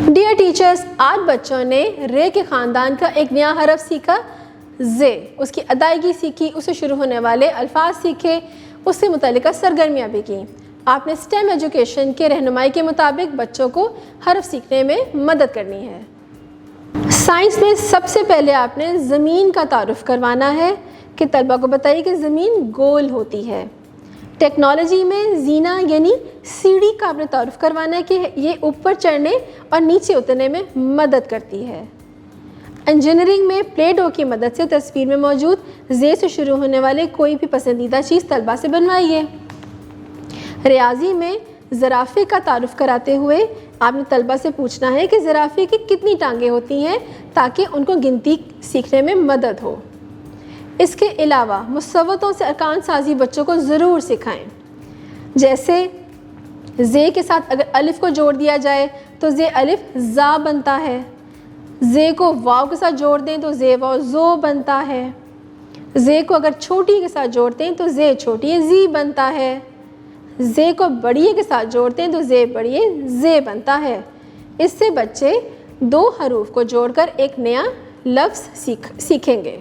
Dear teachers, آج بچوں نے رے کے خاندان کا ایک نیا حرف سیکھا، زے، اس کی ادائیگی سیکھی، اس سے شروع ہونے والے الفاظ سیکھے، اس سے متعلقہ سرگرمیاں بھی کیں۔ آپ نے اسٹیم ایجوکیشن کے رہنمائی کے مطابق بچوں کو حرف سیکھنے میں مدد کرنی ہے۔ سائنس میں سب سے پہلے آپ نے زمین کا تعارف کروانا ہے کہ طلبہ کو بتائیے کہ زمین گول ہوتی ہے۔ ٹیکنالوجی میں زینہ یعنی سیڑھی کا آپ نے تعارف کروانا ہے کہ یہ اوپر چڑھنے اور نیچے اترنے میں مدد کرتی ہے۔ انجینئرنگ میں پلے ڈو کی مدد سے تصویر میں موجود زے سے شروع ہونے والے کوئی بھی پسندیدہ چیز طلبہ سے بنوائیے۔ ریاضی میں زرافے کا تعارف کراتے ہوئے آپ نے طلبہ سے پوچھنا ہے کہ زرافے کی کتنی ٹانگیں ہوتی ہیں تاکہ ان کو گنتی سیکھنے میں مدد ہو۔ اس کے علاوہ مصوتوں سے ارکان سازی بچوں کو ضرور سکھائیں، جیسے زے کے ساتھ اگر الف کو جوڑ دیا جائے تو زے الف زا بنتا ہے، زے کو واو کے ساتھ جوڑ دیں تو زے واو زو بنتا ہے، زے کو اگر چھوٹی کے ساتھ جوڑتے ہیں تو زے چھوٹی زی بنتا ہے، زے کو بڑیے کے ساتھ جوڑتے ہیں تو زے بڑیے زے بنتا ہے۔ اس سے بچے دو حروف کو جوڑ کر ایک نیا لفظ سیکھیں گے۔